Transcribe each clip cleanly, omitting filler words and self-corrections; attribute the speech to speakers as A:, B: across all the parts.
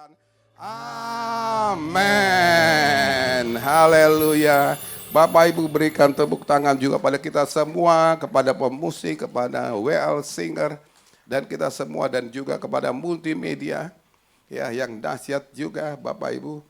A: Tuhan. Amin. Haleluya. Bapak Ibu berikan tepuk tangan juga pada kita semua, kepada pemusik, kepada WL Singer, dan kita semua, dan juga kepada multimedia ya yang dahsyat juga Bapak Ibu.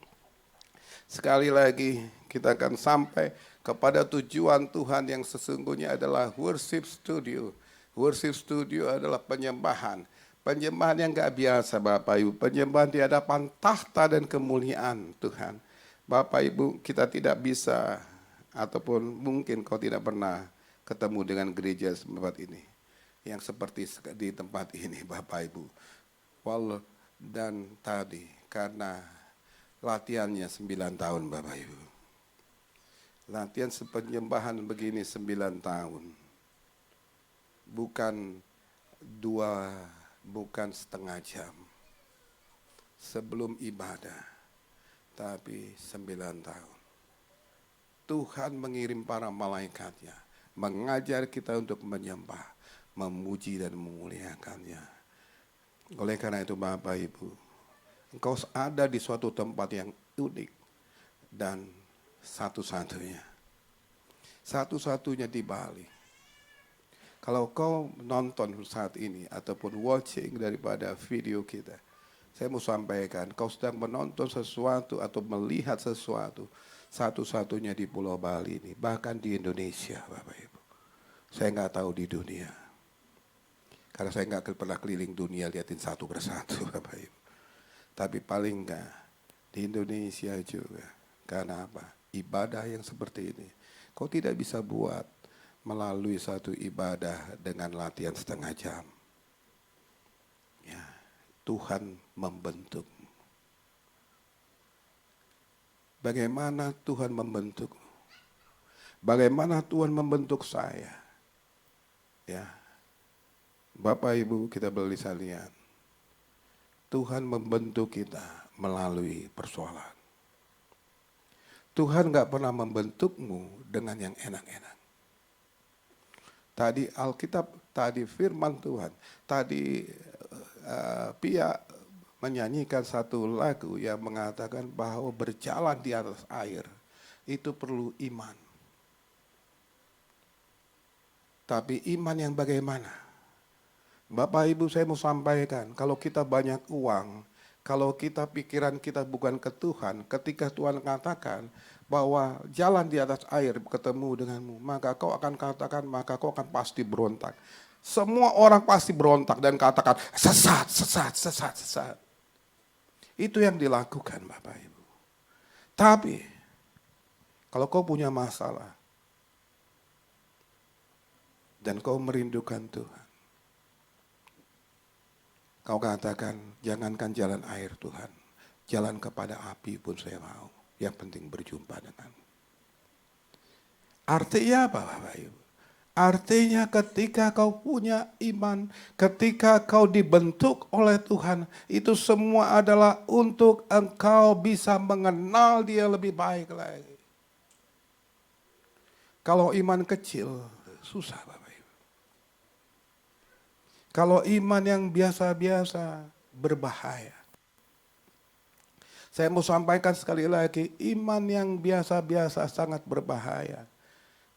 A: Sekali lagi kita akan sampai kepada tujuan Tuhan yang sesungguhnya adalah worship studio. Worship studio adalah penyembahan. Penyembahan yang gak biasa Bapak Ibu. Penyembahan di hadapan tahta dan kemuliaan Tuhan. Bapak Ibu, kita tidak bisa ataupun mungkin kau tidak pernah ketemu dengan gereja tempat ini. Yang seperti di tempat ini Bapak Ibu. Dan tadi karena latihannya 9 tahun Bapak Ibu. Latihan penyembahan begini 9 tahun. Bukan setengah jam. Sebelum ibadah. Tapi 9 tahun. Tuhan mengirim para malaikatnya. Mengajar kita untuk menyembah. Memuji dan memuliakannya. Oleh karena itu Bapak Ibu. Engkau ada di suatu tempat yang unik. Dan satu-satunya. Satu-satunya di Bali. Kalau kau nonton saat ini ataupun watching daripada video kita, saya mau sampaikan, kau sedang menonton sesuatu atau melihat sesuatu, satu-satunya di Pulau Bali ini, bahkan di Indonesia, Bapak Ibu. Saya nggak tahu di dunia, karena saya nggak pernah keliling dunia liatin satu persatu, Bapak Ibu. Tapi paling nggak di Indonesia juga, karena apa? Ibadah yang seperti ini, kau tidak bisa buat melalui satu ibadah dengan latihan setengah jam. Ya, Tuhan membentuk. Bagaimana Tuhan membentuk? Bagaimana Tuhan membentuk saya? Ya, Bapak Ibu kita bisa lihat. Tuhan membentuk kita melalui persoalan. Tuhan gak pernah membentukmu dengan yang enak-enak. Tadi Alkitab, tadi firman Tuhan, tadi Pia menyanyikan satu lagu yang mengatakan bahwa berjalan di atas air itu perlu iman. Tapi iman yang bagaimana? Bapak Ibu saya mau sampaikan, kalau kita banyak uang, kalau kita pikiran kita bukan ke Tuhan, ketika Tuhan katakan bahwa jalan di atas air ketemu denganmu, maka kau akan katakan, maka kau akan pasti berontak. Semua orang pasti berontak dan katakan, sesat, sesat, sesat, sesat. Itu yang dilakukan Bapak Ibu. Tapi, kalau kau punya masalah, dan kau merindukan Tuhan, kau katakan, jangankan jalan air Tuhan, jalan kepada api pun saya mau. Yang penting berjumpa dengan. Artinya apa Bapak Ibu? Artinya ketika kau punya iman, ketika kau dibentuk oleh Tuhan, itu semua adalah untuk engkau bisa mengenal Dia lebih baik lagi. Kalau iman kecil, susah Bapak Ibu. Kalau iman yang biasa-biasa, berbahaya. Saya mau sampaikan sekali lagi, iman yang biasa-biasa sangat berbahaya.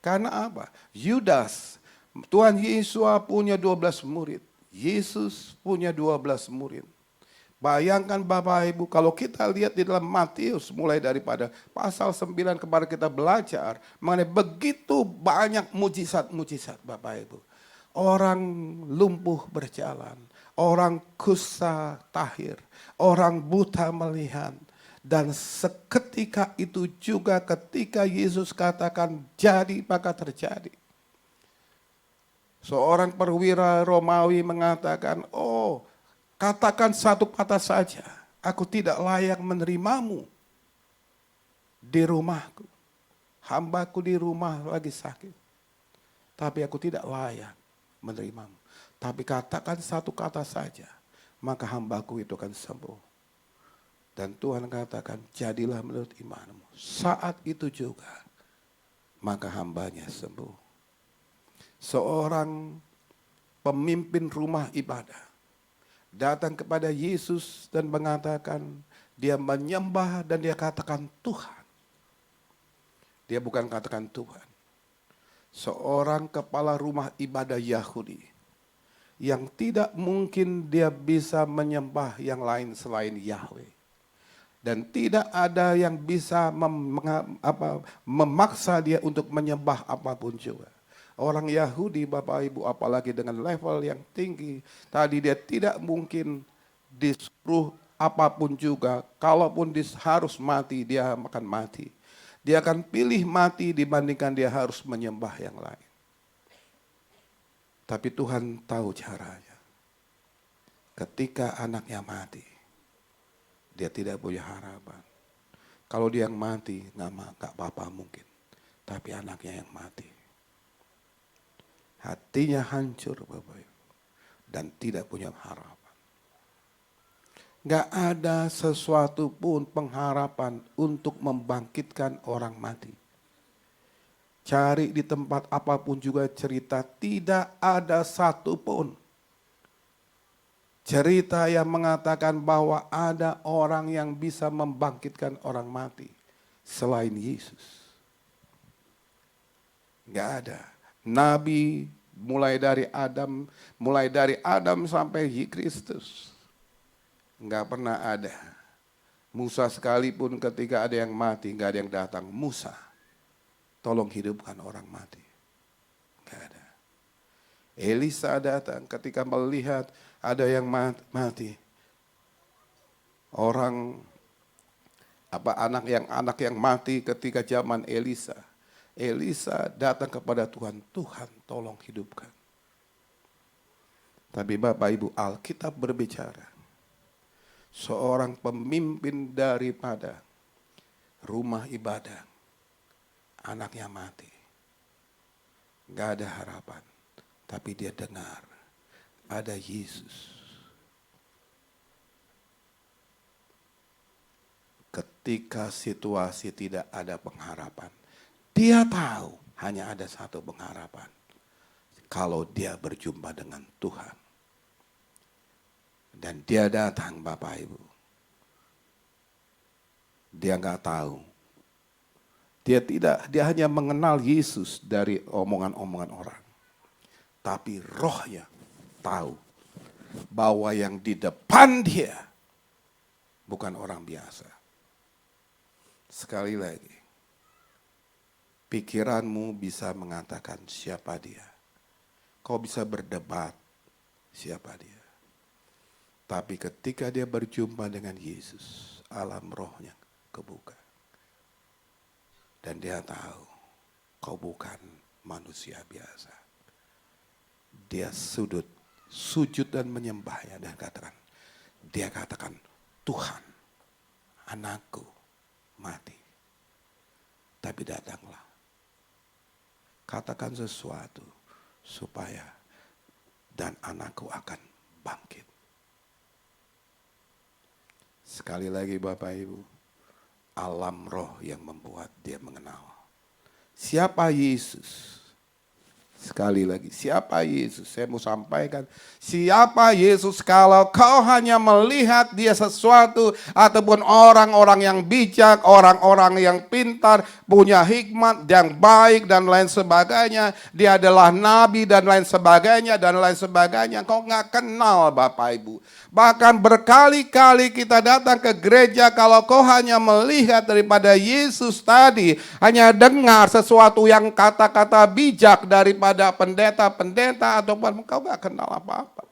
A: Karena apa? Yudas, Tuhan Yesus punya 12 murid. Yesus punya 12 murid. Bayangkan Bapak Ibu, kalau kita lihat di dalam Matius, mulai daripada pasal 9 kemarin kita belajar, mengenai begitu banyak mujizat-mujizat Bapak Ibu. Orang lumpuh berjalan, orang kusta tahir, orang buta melihat. Dan seketika itu juga ketika Yesus katakan jadi maka terjadi. Seorang perwira Romawi mengatakan, oh katakan satu kata saja, aku tidak layak menerimamu di rumahku. Hambaku di rumah lagi sakit. Tapi aku tidak layak menerimamu. Tapi katakan satu kata saja, maka hambaku itu akan sembuh. Dan Tuhan katakan, jadilah menurut imanmu. Saat itu juga, maka hambanya sembuh. Seorang pemimpin rumah ibadah datang kepada Yesus dan mengatakan, Dia menyembah dan dia katakan Tuhan. Dia bukan katakan Tuhan. Seorang kepala rumah ibadah Yahudi yang tidak mungkin dia bisa menyembah yang lain selain Yahweh. Dan tidak ada yang bisa memaksa dia untuk menyembah apapun juga. Orang Yahudi, Bapak Ibu, apalagi dengan level yang tinggi, tadi dia tidak mungkin disuruh apapun juga. Kalaupun harus mati, dia akan mati. Dia akan pilih mati dibandingkan dia harus menyembah yang lain. Tapi Tuhan tahu caranya. Ketika anaknya mati, dia tidak punya harapan. Kalau dia yang mati, nggak apa-apa mungkin. Tapi anaknya yang mati. Hatinya hancur, Bapak Ibu. Dan tidak punya harapan. Nggak ada sesuatu pun pengharapan untuk membangkitkan orang mati. Cari di tempat apapun juga cerita, tidak ada satu pun cerita yang mengatakan bahwa ada orang yang bisa membangkitkan orang mati selain Yesus. Nggak ada. Nabi mulai dari Adam sampai Kristus. Nggak pernah ada. Musa sekalipun ketika ada yang mati, nggak ada yang datang. Musa, tolong hidupkan orang mati. Nggak ada. Elisa datang ketika melihat ada yang mati. Anak yang mati ketika zaman Elisa. Elisa datang kepada Tuhan, Tuhan tolong hidupkan. Tapi Bapak Ibu, Alkitab berbicara. Seorang pemimpin daripada rumah ibadah, anaknya mati. Gak ada harapan. Tapi dia dengar ada Yesus. Ketika situasi tidak ada pengharapan, dia tahu hanya ada satu pengharapan. Kalau dia berjumpa dengan Tuhan. Dan dia datang, Bapak Ibu. Dia nggak tahu. Dia hanya mengenal Yesus dari omongan-omongan orang. Tapi rohnya tahu bahwa yang di depan dia bukan orang biasa. Sekali lagi, pikiranmu bisa mengatakan siapa dia. Kau bisa berdebat siapa dia. Tapi ketika dia berjumpa dengan Yesus, alam rohnya kebuka. Dan dia tahu kau bukan manusia biasa. Dia sujud dan menyembahnya dan dia katakan, Tuhan, anakku mati. Tapi datanglah. Katakan sesuatu supaya dan anakku akan bangkit. Sekali lagi Bapak Ibu, alam roh yang membuat dia mengenal. Siapa Yesus? Sekali lagi, siapa Yesus? Saya mau sampaikan, siapa Yesus kalau kau hanya melihat dia sesuatu ataupun orang-orang yang bijak, orang-orang yang pintar, punya hikmat yang baik dan lain sebagainya. Dia adalah nabi dan lain sebagainya dan lain sebagainya. Kau nggak kenal Bapak Ibu. Bahkan berkali-kali kita datang ke gereja kalau kau hanya melihat daripada Yesus tadi, hanya dengar sesuatu yang kata-kata bijak daripada pendeta-pendeta ataupun kau gak kenal apa-apa.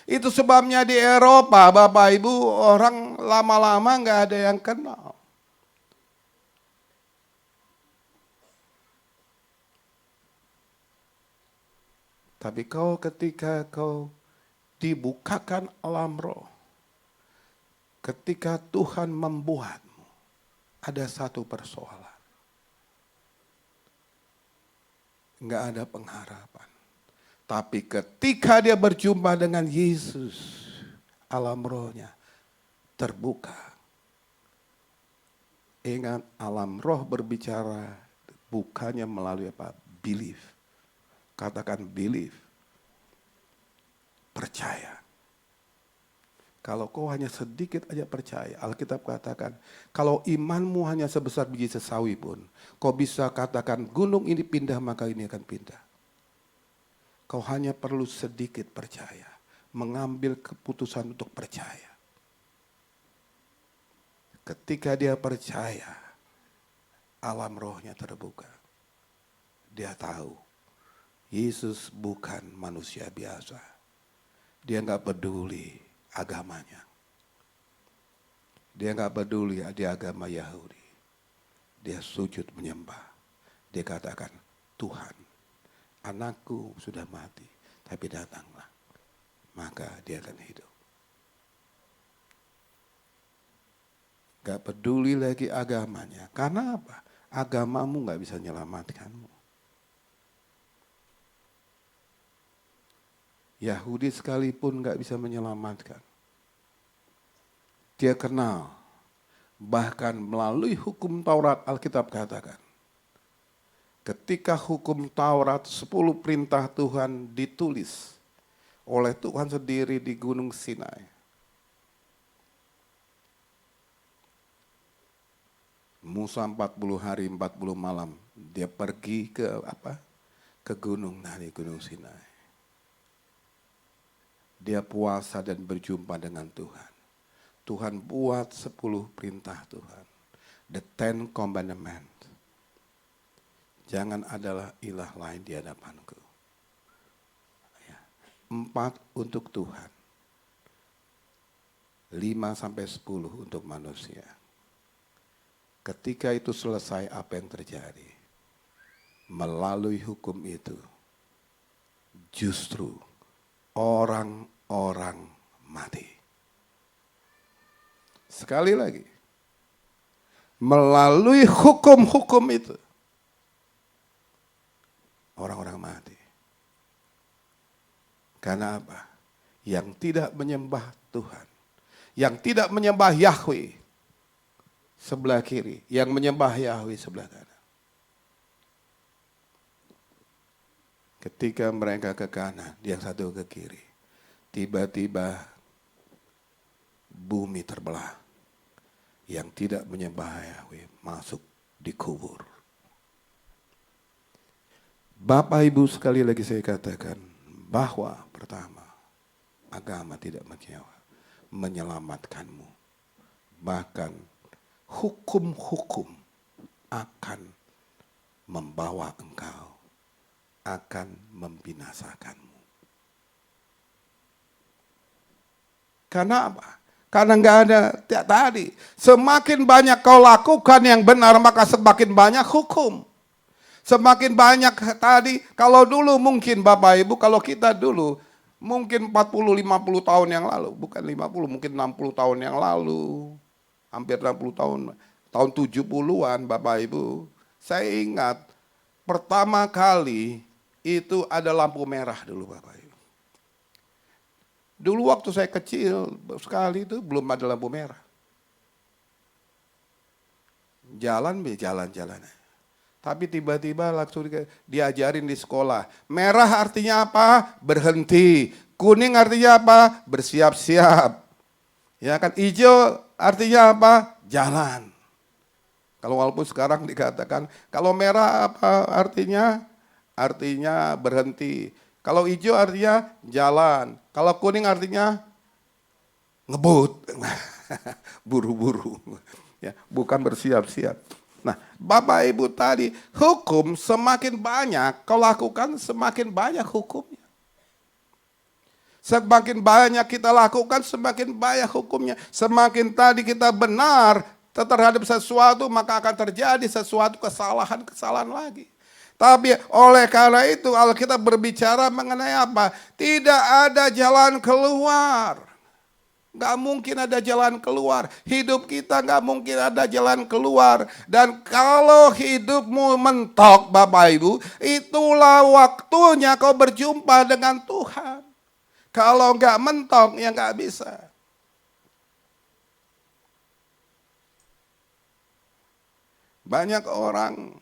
A: Itu sebabnya di Eropa Bapak Ibu orang lama-lama gak ada yang kenal. Tapi ketika kau dibukakan alam roh, ketika Tuhan membuatmu, ada satu persoalan. Nggak ada pengharapan. Tapi ketika dia berjumpa dengan Yesus, alam rohnya terbuka. Ingat, alam roh berbicara bukannya melalui apa? Belief. Katakan belief. Percaya. Kalau kau hanya sedikit aja percaya, Alkitab katakan, kalau imanmu hanya sebesar biji sesawi pun, kau bisa katakan gunung ini pindah maka ini akan pindah. Kau hanya perlu sedikit percaya, mengambil keputusan untuk percaya. Ketika dia percaya, alam rohnya terbuka. Dia tahu, Yesus bukan manusia biasa. Dia nggak peduli agamanya. Dia nggak peduli dia agama Yahudi. Dia sujud menyembah. Dia katakan, Tuhan, anakku sudah mati, tapi datanglah. Maka dia akan hidup. Gak peduli lagi agamanya. Karena apa? Agamamu gak bisa menyelamatkanmu. Yahudi sekalipun gak bisa menyelamatkan. Dia kenal. Bahkan melalui hukum Taurat, Alkitab katakan. Ketika hukum Taurat 10 perintah Tuhan ditulis oleh Tuhan sendiri di Gunung Sinai. Musa 40 hari 40 malam dia pergi ke ke gunung dari Gunung Sinai. Dia puasa dan berjumpa dengan Tuhan. Tuhan buat 10 perintah Tuhan. The 10 Commandments. Jangan adalah ilah lain di hadapanku. 4 untuk Tuhan. 5 sampai 10 untuk manusia. Ketika itu selesai, apa yang terjadi? Melalui hukum itu, justru orang-orang mati. Sekali lagi, melalui hukum-hukum itu, orang-orang mati. Karena apa? Yang tidak menyembah Tuhan, yang tidak menyembah Yahweh, sebelah kiri, yang menyembah Yahweh sebelah kanan. Ketika mereka ke kanan, yang satu ke kiri, tiba-tiba bumi terbelah. Yang tidak menyembah Yahweh masuk di kubur. Bapak Ibu sekali lagi saya katakan bahwa pertama, agama tidak menyelamatkanmu. Bahkan hukum-hukum akan membawa engkau, akan membinasakanmu. Karena apa? Karena nggak ada tadi. Semakin banyak kau lakukan yang benar, maka semakin banyak hukum. Semakin banyak tadi, kalau dulu mungkin Bapak Ibu, kalau kita dulu, mungkin 40-50 tahun yang lalu, bukan 50, mungkin 60 tahun yang lalu, hampir 60 tahun, tahun 70-an Bapak Ibu, saya ingat pertama kali itu ada lampu merah dulu Bapak Ibu. Dulu waktu saya kecil sekali itu belum ada lampu merah. Jalan. Tapi tiba-tiba langsung diajarin di sekolah. Merah artinya apa? Berhenti. Kuning artinya apa? Bersiap-siap. Ya kan, hijau artinya apa? Jalan. Kalau walaupun sekarang dikatakan, kalau merah apa artinya? Artinya berhenti. Kalau hijau artinya jalan. Kalau kuning artinya ngebut. Buru-buru. Ya, bukan bersiap-siap. Nah, Bapak Ibu tadi, hukum semakin banyak kau lakukan, semakin banyak hukumnya. Semakin banyak kita lakukan, semakin banyak hukumnya. Semakin tadi kita benar terhadap sesuatu, maka akan terjadi sesuatu kesalahan lagi. Tapi oleh karena itu Alkitab berbicara mengenai apa? Tidak ada jalan keluar. Gak mungkin ada jalan keluar. Hidup kita gak mungkin ada jalan keluar. Dan kalau hidupmu mentok Bapak Ibu, itulah waktunya kau berjumpa dengan Tuhan. Kalau nggak mentok, ya nggak bisa. Banyak orang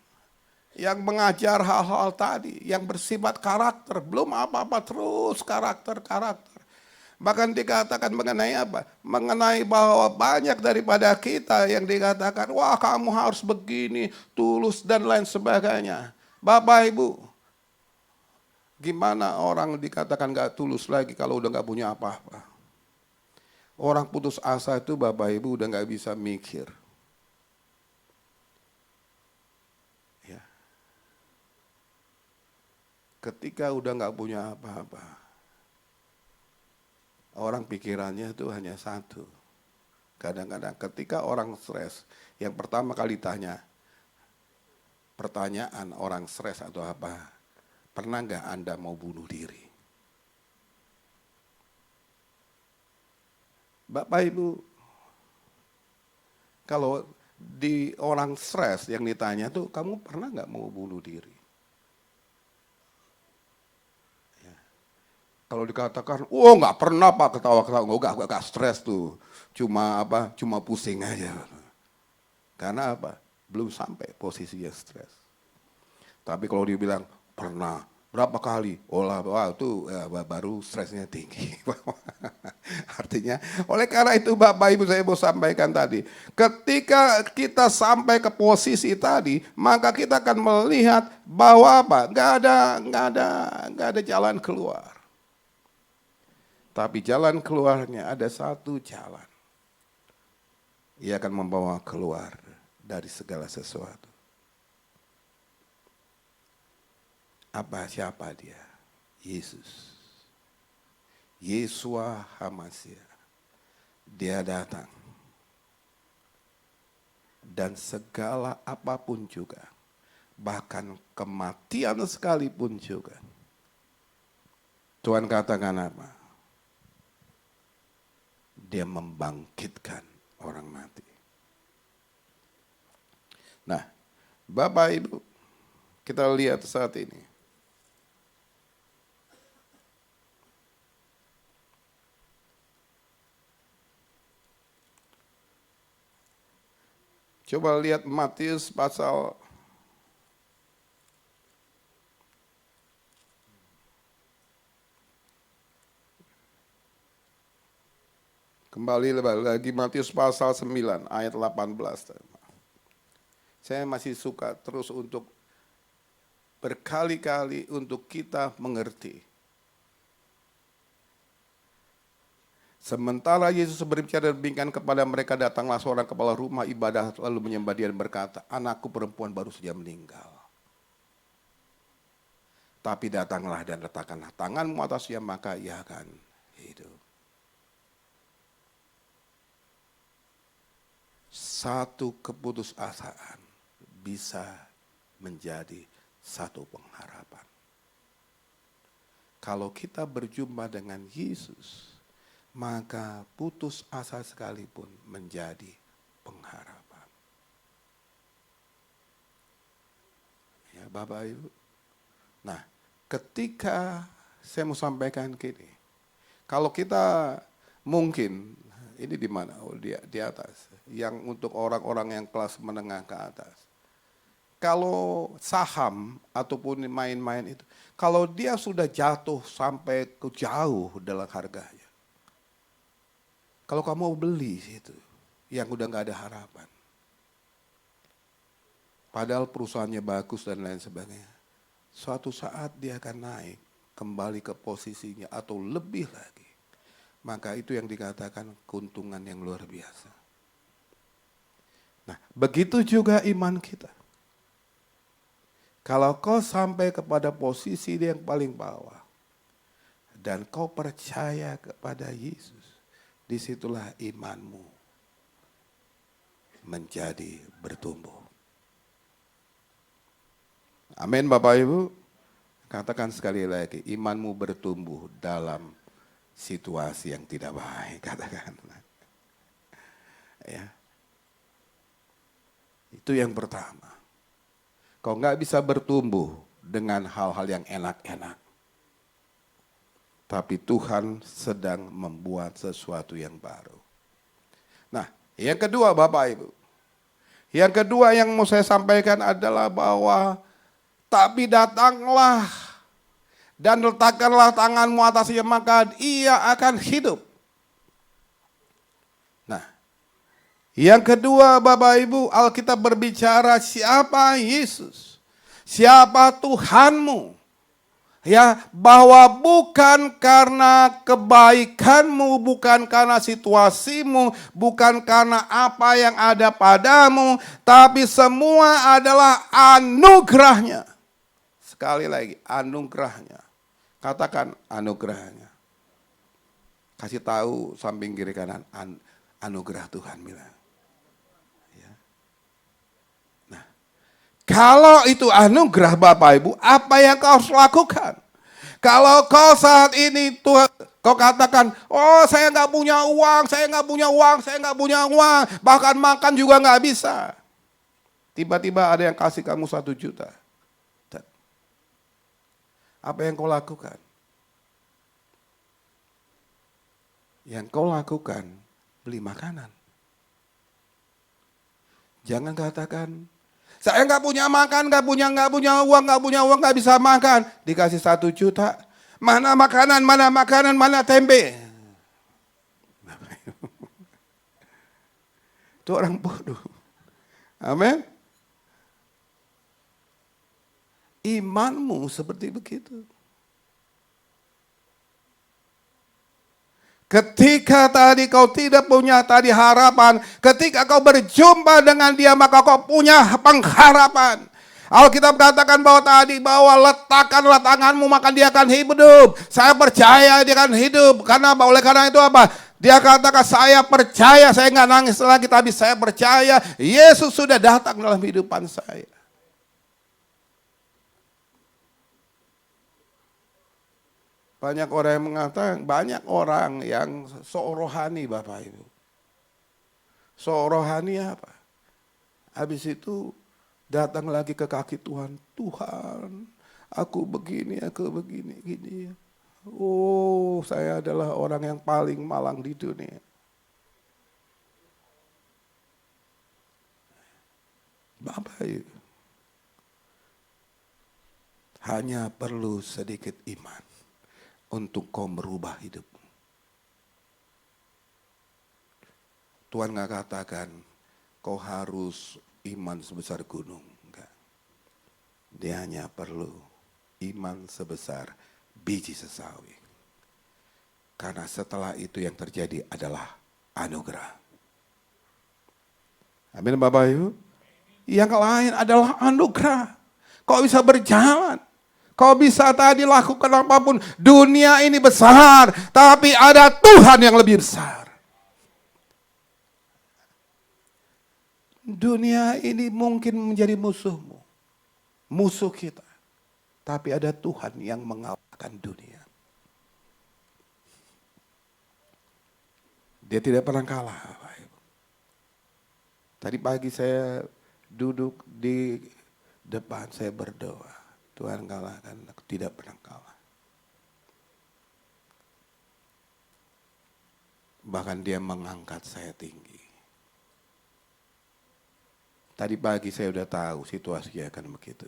A: yang mengajar hal-hal tadi, yang bersifat karakter, belum apa-apa terus karakter. Bahkan dikatakan mengenai apa? Mengenai bahwa banyak daripada kita yang dikatakan, wah kamu harus begini, tulus dan lain sebagainya. Bapak Ibu, gimana orang dikatakan gak tulus lagi kalau udah gak punya apa-apa? Orang putus asa itu Bapak Ibu udah gak bisa mikir. Ya. Ketika udah gak punya apa-apa, orang pikirannya itu hanya satu. Kadang-kadang ketika orang stres, yang pertama kali tanya, pertanyaan orang stres atau apa, pernah nggak Anda mau bunuh diri? Bapak Ibu, kalau di orang stres yang ditanya tuh, kamu pernah nggak mau bunuh diri? Ya. Kalau dikatakan, oh nggak pernah Pak, ketawa-ketawa, nggak stres tuh, cuma pusing aja. Karena apa? Belum sampai posisinya stres. Tapi kalau dia bilang pernah, berapa kali? Wah itu ya, baru stresnya tinggi. Artinya, oleh karena itu Bapak Ibu saya mau sampaikan tadi, ketika kita sampai ke posisi tadi, maka kita akan melihat bahwa apa? Nggak ada jalan keluar. Tapi jalan keluarnya ada satu jalan. Ia akan membawa keluar dari segala sesuatu. Siapa dia? Yesus. Yesua Hamasia. Dia datang. Dan segala apapun juga. Bahkan kematian sekalipun juga. Tuhan katakan apa? Dia membangkitkan orang mati. Nah, Bapak Ibu, kita lihat saat ini. Coba lihat Matius pasal kembali lagi Matius pasal 9 ayat 18. Saya masih suka terus untuk berkali-kali untuk kita mengerti. Sementara Yesus berbicara demikian kepada mereka, datanglah seorang kepala rumah ibadah lalu menyembah dia dan berkata, anakku perempuan baru saja meninggal. Tapi datanglah dan letakkanlah tanganmu atasnya, maka ia akan hidup. Satu keputusasaan bisa menjadi satu pengharapan. Kalau kita berjumpa dengan Yesus, maka putus asa sekalipun menjadi pengharapan. Ya Bapak Ibu. Nah, ketika saya mau sampaikan gini, kalau kita mungkin, ini di mana? Oh, di atas. Yang untuk orang-orang yang kelas menengah ke atas. Kalau saham ataupun main-main itu, kalau dia sudah jatuh sampai ke jauh dalam harganya, kalau kamu mau beli itu, yang udah nggak ada harapan. Padahal perusahaannya bagus dan lain sebagainya. Suatu saat dia akan naik kembali ke posisinya atau lebih lagi. Maka itu yang dikatakan keuntungan yang luar biasa. Nah, begitu juga iman kita. Kalau kau sampai kepada posisi yang paling bawah dan kau percaya kepada Yesus, disitulah imanmu menjadi bertumbuh. Amin Bapak Ibu. Katakan sekali lagi, imanmu bertumbuh dalam situasi yang tidak baik. Katakan. Ya. Itu yang pertama. Kau nggak bisa bertumbuh dengan hal-hal yang enak-enak. Tapi Tuhan sedang membuat sesuatu yang baru. Nah, yang kedua Bapak Ibu. Yang kedua yang mau saya sampaikan adalah bahwa tapi datanglah dan letakkanlah tanganmu atasnya, maka ia akan hidup. Nah, yang kedua Bapak Ibu, Alkitab berbicara siapa Yesus, siapa Tuhanmu. Ya, bahwa bukan karena kebaikanmu, bukan karena situasimu, bukan karena apa yang ada padamu, tapi semua adalah anugerahnya. Sekali lagi, anugerahnya. Katakan anugerahnya. Kasih tahu samping kiri kanan, anugerah Tuhan bilang. Ya. Nah, kalau itu anugerah Bapak Ibu, apa yang kau harus lakukan? Kalau kau saat ini Tuhan, kau katakan, oh saya nggak punya uang, saya nggak punya uang, saya nggak punya uang, bahkan makan juga nggak bisa. Tiba-tiba ada yang kasih kamu 1 juta. Apa yang kau lakukan? Yang kau lakukan, beli makanan. Jangan katakan, saya nggak punya makan, nggak punya uang, nggak bisa makan. Dikasih 1 juta, mana makanan, mana tempe. Itu orang bodoh. Amin. Imanmu seperti begitu. Ketika tadi kau tidak punya tadi harapan, ketika kau berjumpa dengan dia maka kau punya pengharapan. Alkitab katakan bahwa letakkanlah tanganmu maka dia akan hidup. Saya percaya dia akan hidup. Oleh karena itu apa? Dia katakan saya percaya, saya nggak nangis lagi, tapi saya percaya Yesus sudah datang dalam kehidupan saya. Banyak orang yang mengatakan, banyak orang yang sok rohani Bapak Ibu. Sok rohani apa? Habis itu datang lagi ke kaki Tuhan. Tuhan, aku begini, gini. Oh, saya adalah orang yang paling malang di dunia. Bapak Ibu, hanya perlu sedikit iman untuk kau merubah hidup. Tuhan gak katakan kau harus iman sebesar gunung. Enggak. Dia hanya perlu iman sebesar biji sesawi. Karena setelah itu yang terjadi adalah anugerah. Amin Bapak Ibu. Yang lain adalah anugerah. Kau bisa berjalan. Kau bisa tadi lakukan apapun. Dunia ini besar, tapi ada Tuhan yang lebih besar. Dunia ini mungkin menjadi musuhmu. Musuh kita. Tapi ada Tuhan yang mengalahkan dunia. Dia tidak pernah kalah. Tadi pagi saya duduk di depan, saya berdoa. Tuhan kalahkan, aku tidak pernah kalah. Bahkan dia mengangkat saya tinggi. Tadi pagi saya udah tahu situasinya akan begitu.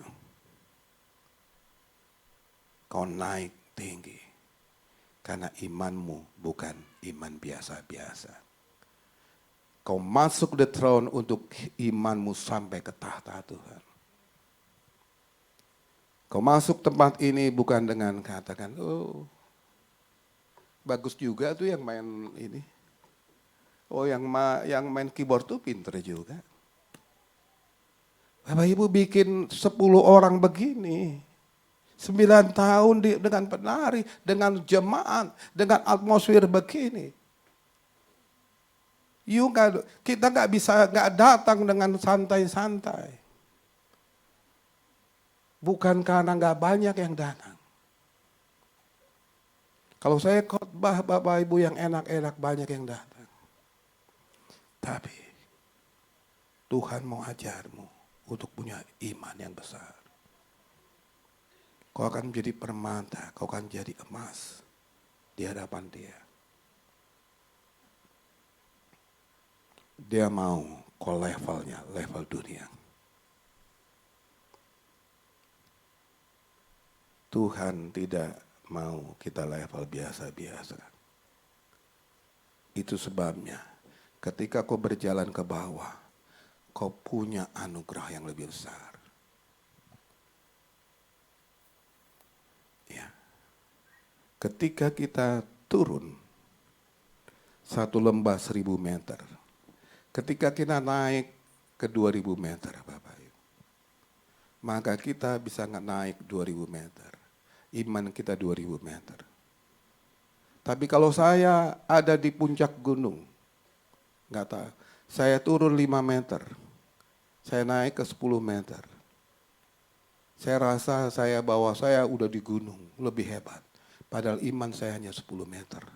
A: Kau naik tinggi. Karena imanmu bukan iman biasa-biasa. Kau masuk the throne untuk imanmu sampai ke tahta Tuhan. Kau masuk tempat ini bukan dengan katakan, oh bagus juga tuh yang main ini. Oh yang main keyboard tuh pinter juga. Bapak Ibu bikin 10 orang begini. 9 tahun dengan penari, dengan jemaat, dengan atmosfer begini. Kita nggak datang dengan santai-santai. Bukan karena nggak banyak yang datang. Kalau saya khotbah Bapak Ibu yang enak-enak banyak yang datang. Tapi Tuhan mau ajarmu untuk punya iman yang besar. Kau akan menjadi permata, kau akan jadi emas di hadapan Dia. Dia mau kau levelnya, level dunia. Tuhan tidak mau kita level biasa-biasa. Itu sebabnya ketika kau berjalan ke bawah, kau punya anugerah yang lebih besar. Ya. Ketika kita turun satu lembah 1.000 meter, ketika kita naik ke 2.000 meter, Bapak Ibu, maka kita bisa naik 2.000 meter. Iman kita 2.000 meter. Tapi kalau saya ada di puncak gunung, nggak tahu, saya turun 5 meter, saya naik ke 10 meter. Saya rasa bahwa saya udah di gunung, lebih hebat. Padahal iman saya hanya 10 meter.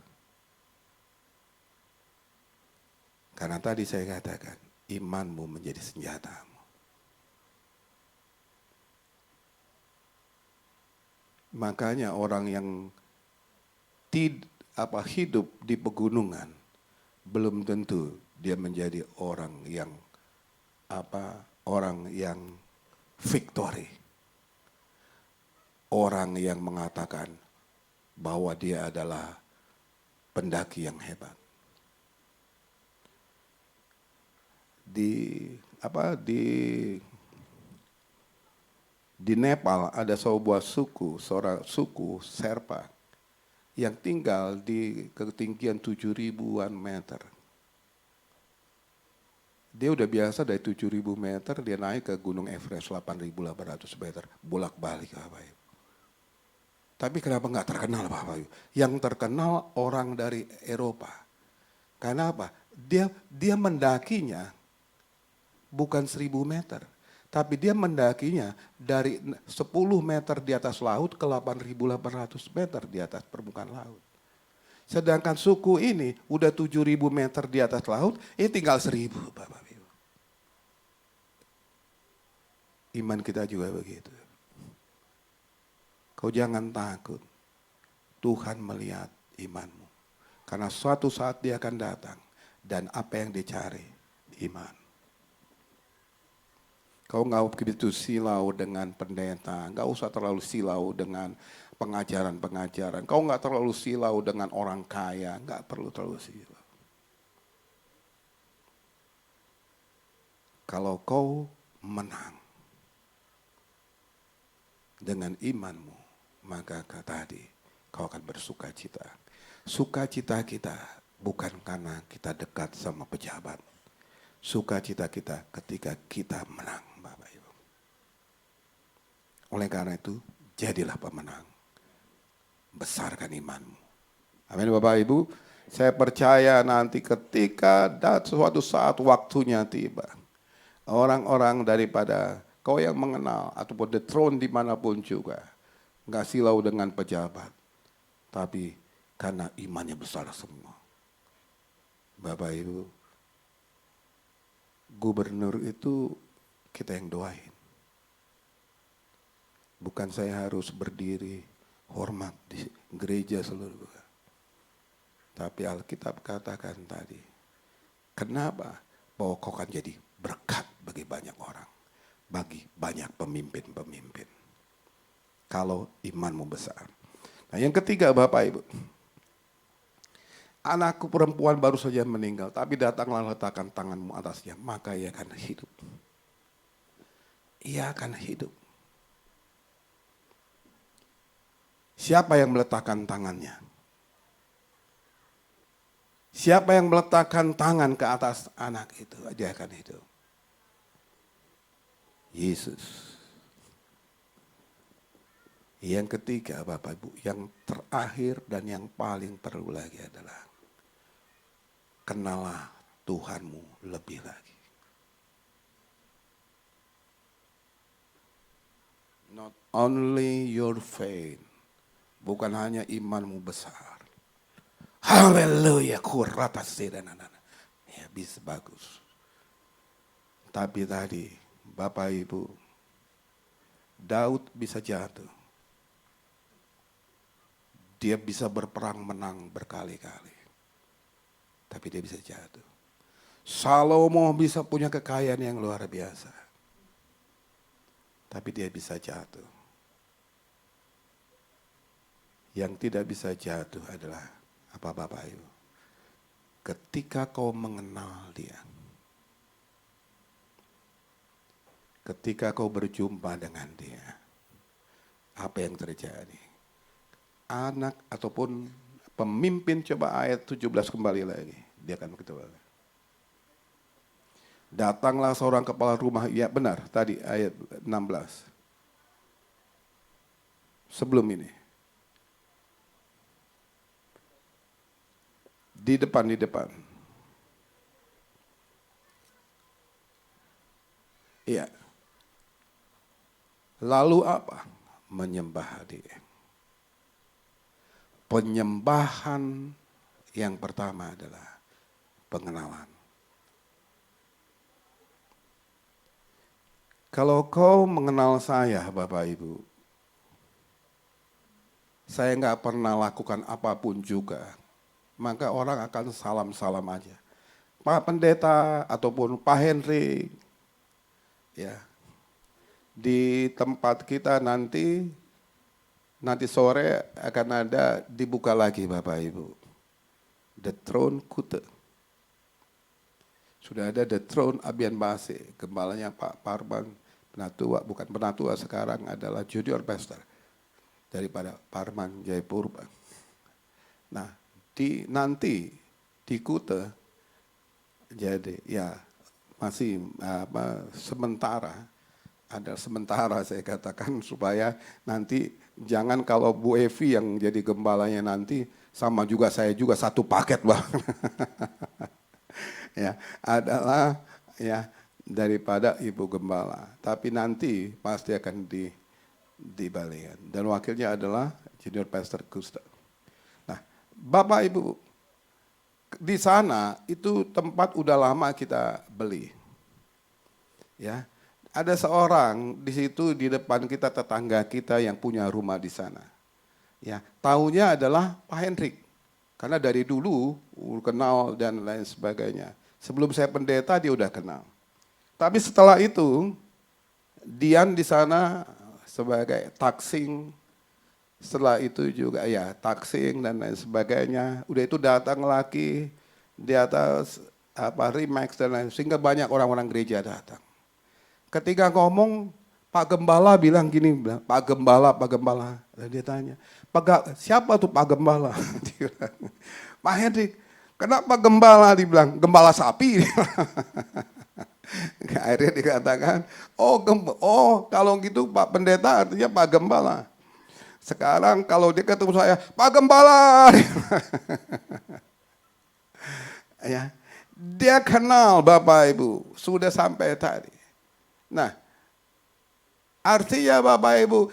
A: Karena tadi saya katakan, imanmu menjadi senjatamu. Makanya orang yang hidup di pegunungan belum tentu dia menjadi orang yang victory. Orang yang mengatakan bahwa dia adalah pendaki yang hebat. Di Nepal ada seorang suku Sherpa yang tinggal di ketinggian 7.000-an meter. Dia udah biasa dari 7.000 meter, dia naik ke Gunung Everest 8.800 meter, bolak-balik Bapak Ibu. Tapi kenapa nggak terkenal Bapak Ibu? Yang terkenal orang dari Eropa. Karena apa? Dia mendakinya bukan 1.000 meter. Tapi dia mendakinya dari 10 meter di atas laut ke 8.800 meter di atas permukaan laut. Sedangkan suku ini udah 7.000 meter di atas laut, ini tinggal 1.000 Bapak Ibu. Iman kita juga begitu. Kau jangan takut, Tuhan melihat imanmu. Karena suatu saat dia akan datang dan apa yang dicari, iman. Kau nggak begitu silau dengan pendeta, nggak usah terlalu silau dengan pengajaran-pengajaran. Kau nggak terlalu silau dengan orang kaya, nggak perlu terlalu silau. Kalau kau menang dengan imanmu, maka tadi kau akan bersuka cita. Sukacita kita bukan karena kita dekat sama pejabat. Sukacita kita ketika kita menang, Bapak Ibu. Oleh karena itu, jadilah pemenang. Besarkan imanmu. Amin Bapak Ibu. Saya percaya nanti ketika suatu saat waktunya tiba, orang-orang daripada kau yang mengenal ataupun the throne dimanapun juga, nggak silau dengan pejabat, tapi karena imannya besar semua. Bapak Ibu, gubernur itu kita yang doain. Bukan saya harus berdiri hormat di gereja seluruh. Tapi Alkitab katakan tadi, kenapa? Bahwa kau akan jadi berkat bagi banyak orang. Bagi banyak pemimpin-pemimpin. Kalau imanmu besar. Nah yang ketiga Bapak Ibu. Anakku perempuan baru saja meninggal, tapi datanglah letakkan tanganmu atasnya, maka ia akan hidup. Ia akan hidup. Siapa yang meletakkan tangannya? Siapa yang meletakkan tangan ke atas anak itu, dia akan hidup. Yesus. Yang ketiga Bapak Ibu, yang terakhir dan yang paling perlu lagi adalah kenalah Tuhanmu lebih lagi. Not only your faith, bukan hanya imanmu besar. Haleluya, kurata sedanana. Ya bisa bagus. Tapi tadi Bapak Ibu, Daud bisa jatuh. Dia bisa berperang menang berkali-kali. Tapi dia bisa jatuh. Salomo bisa punya kekayaan yang luar biasa. Tapi dia bisa jatuh. Yang tidak bisa jatuh adalah apa Bapak Ibu? Ketika kau mengenal Dia. Ketika kau berjumpa dengan Dia. Apa yang terjadi? Anak ataupun pemimpin, coba ayat 17 kembali lagi. Dia akan begitu. Datanglah seorang kepala rumah, ya benar tadi ayat 16. Sebelum ini. Di depan. Iya. Lalu apa? Menyembah Dia. Penyembahan yang pertama adalah pengenalan. Kalau kau mengenal saya, Bapak Ibu, saya nggak pernah lakukan apapun juga, maka orang akan salam-salam aja. Pak Pendeta ataupun Pak Henry, ya, di tempat kita nanti sore akan ada dibuka lagi Bapak Ibu. The Throne Kute. Sudah ada The Throne Abian Base, gembalanya Pak Parman, penatua, bukan penatua sekarang adalah junior pastor daripada Parman Jayapurba. Nah, nanti di Kute, jadi ya masih sementara saya katakan supaya nanti jangan kalau Bu Evi yang jadi gembalanya nanti sama juga saya juga satu paket Bang. Ya, adalah ya daripada Ibu Gembala. Tapi nanti pasti akan dibalikan. Dan wakilnya adalah Junior Pastor Gustav. Nah, Bapak Ibu, di sana itu tempat udah lama kita beli. Ya, ada seorang di situ di depan kita, tetangga kita yang punya rumah di sana. Ya, tahunya adalah Pak Hendrik. Karena dari dulu kenal dan lain sebagainya. Sebelum saya pendeta dia udah kenal. Tapi setelah itu Dian di sana sebagai taksing. Setelah itu juga ya taksing dan lain sebagainya. Udah itu datang lagi di atas Remax dan lain, sehingga banyak orang-orang gereja datang. Ketika ngomong, Pak Gembala bilang gini, Pak Gembala. Dan dia tanya, siapa tuh Pak Gembala? Pak Hendrik, kenapa Gembala? Dibilang, Gembala sapi. Akhirnya dikatakan, oh kalau gitu Pak Pendeta artinya Pak Gembala. Sekarang kalau dia ketemu saya, Pak Gembala. Ya, dia kenal Bapak Ibu, sudah sampai tadi. Nah, artinya Bapak Ibu,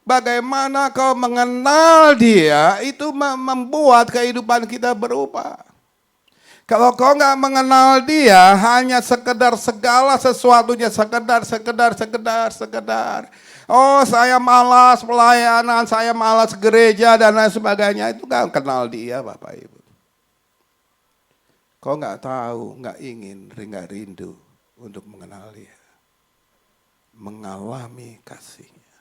A: bagaimana kau mengenal Dia itu membuat kehidupan kita berubah. Kalau kau nggak mengenal Dia, hanya sekedar segala sesuatunya sekedar. Oh, saya malas pelayanan, saya malas gereja dan lain sebagainya, itu nggak kenal Dia, Bapak Ibu. Kau nggak tahu, nggak ingin, nggak rindu untuk mengenal Dia. Mengalami kasih-Nya,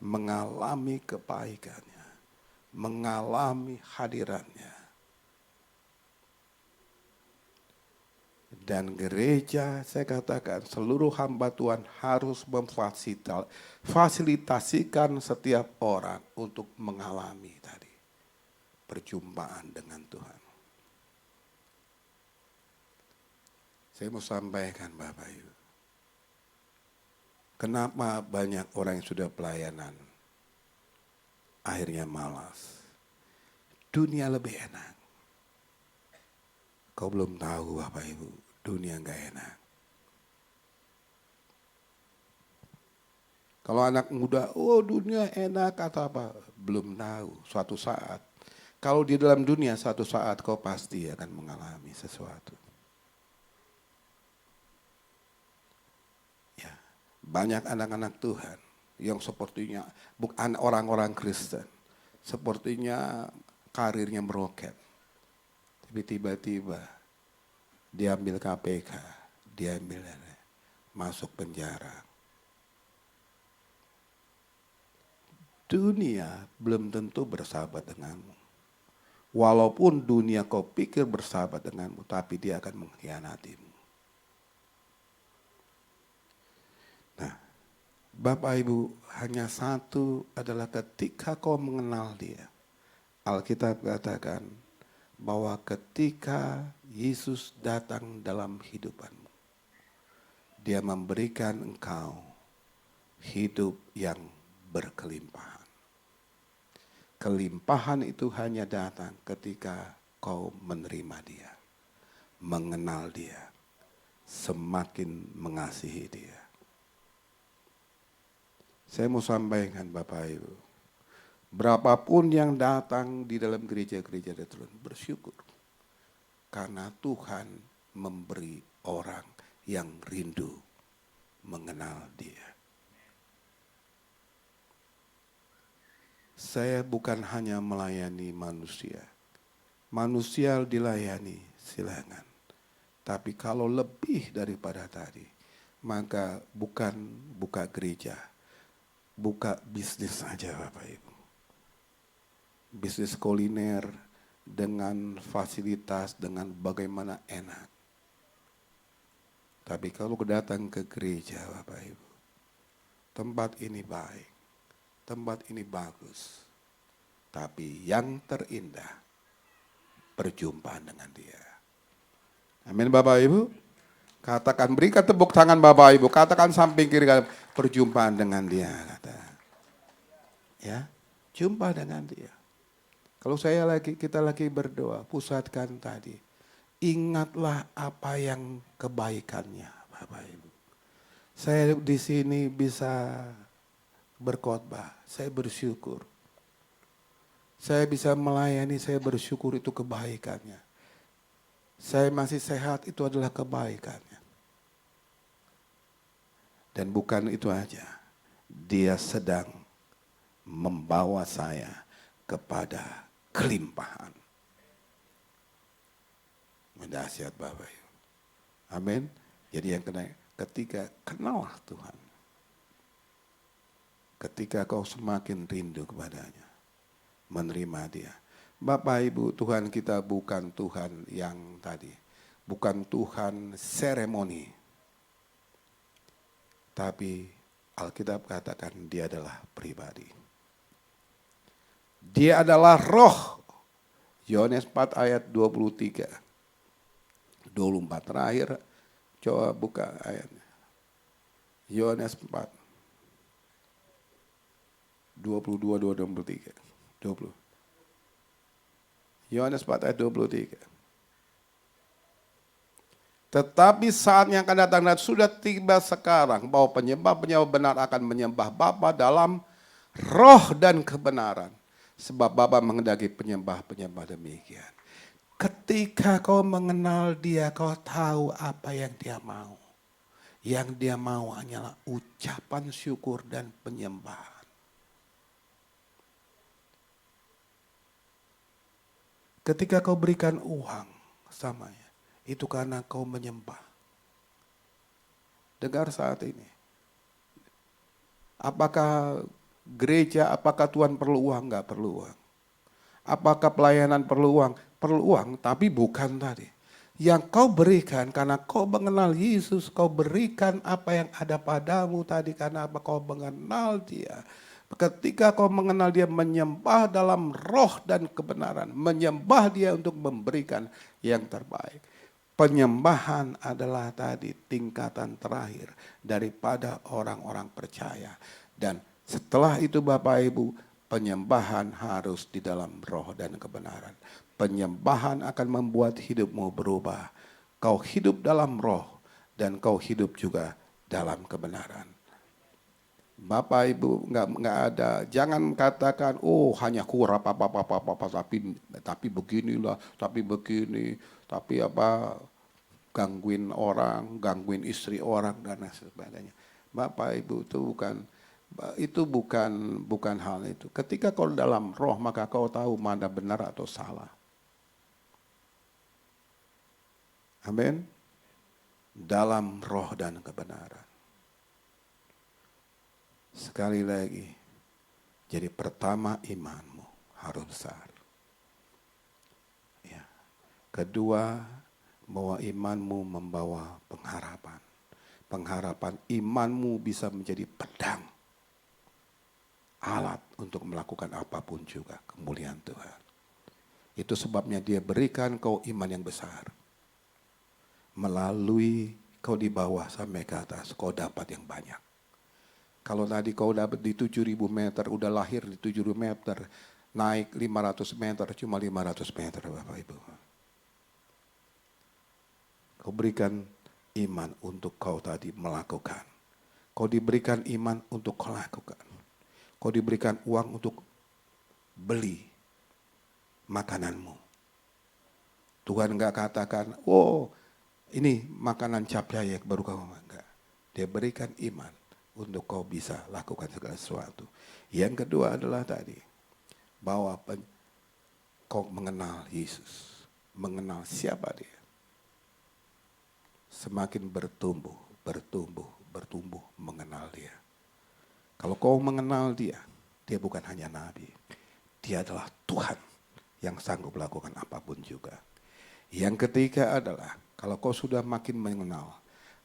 A: mengalami kebaikan-Nya, mengalami hadirat-Nya. Dan gereja, saya katakan seluruh hamba Tuhan harus memfasilitasikan setiap orang untuk mengalami tadi perjumpaan dengan Tuhan. Saya mau sampaikan Bapak Ibu. Kenapa banyak orang yang sudah pelayanan akhirnya malas? Dunia lebih enak. Kau belum tahu Bapak Ibu, dunia enggak enak. Kalau anak muda, oh dunia enak atau apa? Belum tahu, suatu saat. Kalau di dalam dunia suatu saat kau pasti akan mengalami sesuatu. Banyak anak-anak Tuhan yang sepertinya bukan orang-orang Kristen, sepertinya karirnya meroket, tapi tiba-tiba diambil KPK, diambil masuk penjara. dunia belum tentu bersahabat denganmu. Walaupun dunia kau pikir bersahabat denganmu, tapi dia akan mengkhianatimu. Nah, Bapak Ibu, hanya satu adalah ketika kau mengenal dia. Alkitab katakan bahwa ketika Yesus datang dalam hidupanmu, dia memberikan engkau hidup yang berkelimpahan. Kelimpahan itu hanya datang ketika kau menerima dia, mengenal dia, semakin mengasihi dia. Saya mau sampaikan Bapak Ibu, berapapun yang datang di dalam gereja-gereja Tuhan, bersyukur. Karena Tuhan memberi orang yang rindu mengenal dia. Saya bukan hanya melayani manusia. Manusia dilayani, silakan. Tapi kalau lebih daripada tadi, maka bukan buka gereja, buka bisnis saja Bapak Ibu. Bisnis kuliner dengan fasilitas, dengan bagaimana enak. Tapi kalau datang ke gereja Bapak Ibu, tempat ini baik, tempat ini bagus. Tapi yang terindah, perjumpaan dengan dia. Amin Bapak Ibu. Katakan, berikan tepuk tangan Bapak Ibu. Katakan samping kiri, perjumpaan dengan dia. Kata. Ya, jumpa dengan dia. Kalau kita lagi berdoa, pusatkan tadi. Ingatlah apa yang kebaikannya Bapak Ibu. Saya di sini bisa berkhotbah, saya bersyukur. Saya bisa melayani, saya bersyukur itu kebaikannya. Saya masih sehat, itu adalah kebaikannya. Dan bukan itu aja, dia sedang membawa saya kepada kelimpahan. Mendahsyat Bapak Ibu. Amin. Jadi yang ketika kenal Tuhan. Ketika kau semakin rindu kepadanya. Menerima dia. Bapak Ibu, Tuhan kita bukan Tuhan yang tadi. Bukan Tuhan seremoni. Tapi Alkitab katakan dia adalah pribadi. Dia adalah roh. Yohanes 4 ayat 23. 24 terakhir. Coba buka ayatnya. Yohanes 4. 22, 23. 20. Yohanes 4 ayat 23. Tetapi saat yang akan datang dan sudah tiba sekarang bahwa penyembah-penyembah benar akan menyembah Bapa dalam roh dan kebenaran. Sebab Bapa menghendaki penyembah-penyembah demikian. Ketika kau mengenal dia, kau tahu apa yang dia mau. Yang dia mau hanyalah ucapan syukur dan penyembahan. Ketika kau berikan uang samanya, itu karena kau menyembah. Dengar saat ini. Apakah gereja, apakah Tuhan perlu uang? Enggak perlu uang. Apakah pelayanan perlu uang? Perlu uang, tapi bukan tadi. Yang kau berikan karena kau mengenal Yesus, kau berikan apa yang ada padamu tadi karena apa kau mengenal dia. Ketika kau mengenal dia, menyembah dalam roh dan kebenaran. Menyembah dia untuk memberikan yang terbaik. Penyembahan adalah tadi tingkatan terakhir daripada orang-orang percaya. Dan setelah itu Bapak Ibu, penyembahan harus di dalam roh dan kebenaran. Penyembahan akan membuat hidupmu berubah. Kau hidup dalam roh dan kau hidup juga dalam kebenaran. Bapak Ibu nggak ada, jangan katakan oh hanya kurang apa tapi beginilah, tapi begini, tapi apa gangguin orang, gangguin istri orang dan sebagainya. Bapak Ibu itu bukan hal itu. Ketika kau dalam roh maka kau tahu mana benar atau salah. Amin. Dalam roh dan kebenaran. Sekali lagi, Jadi pertama imanmu harus besar. Ya. Kedua, bahwa imanmu membawa pengharapan. Pengharapan imanmu bisa menjadi pedang. Alat untuk melakukan apapun juga kemuliaan Tuhan. Itu sebabnya dia berikan kau iman yang besar. Melalui kau di bawah sampai ke atas, kau dapat yang banyak. Kalau tadi kau dapat di 7.000 meter, udah lahir di 7.000 meter, naik 500 meter, cuma 500 meter Bapak Ibu. Kau berikan iman untuk kau tadi melakukan. Kau diberikan iman untuk kau lakukan. Kau diberikan uang untuk beli makananmu. Tuhan enggak katakan, oh ini makanan cap jayek baru kau enggak. Dia berikan iman untuk kau bisa lakukan segala sesuatu. Yang kedua adalah tadi, bahwa kau mengenal Yesus. Mengenal siapa dia. Semakin bertumbuh mengenal dia. Kalau kau mengenal dia, dia bukan hanya nabi. Dia adalah Tuhan yang sanggup melakukan apapun juga. Yang ketiga adalah, kalau kau sudah makin mengenal,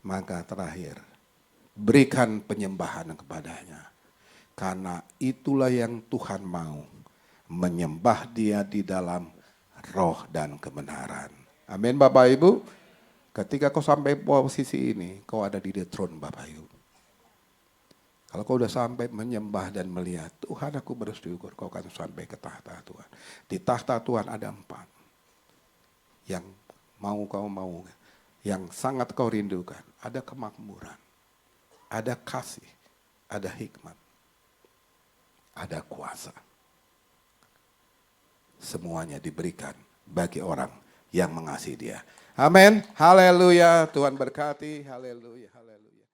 A: maka terakhir, berikan penyembahan kepadanya. Karena itulah yang Tuhan mau, menyembah dia di dalam roh dan kebenaran. Amin Bapak Ibu. Ketika kau sampai posisi ini, kau ada di the throne Bapak Ibu. Kalau kau udah sampai menyembah dan melihat, Tuhan aku bersyukur, kau akan sampai ke tahta Tuhan. Di tahta Tuhan ada 4. Yang kau mau, yang sangat kau rindukan. Ada kemakmuran, ada kasih, ada hikmat, ada kuasa. Semuanya diberikan bagi orang yang mengasihi dia. Amin. Haleluya. Tuhan berkati. Haleluya. Haleluya.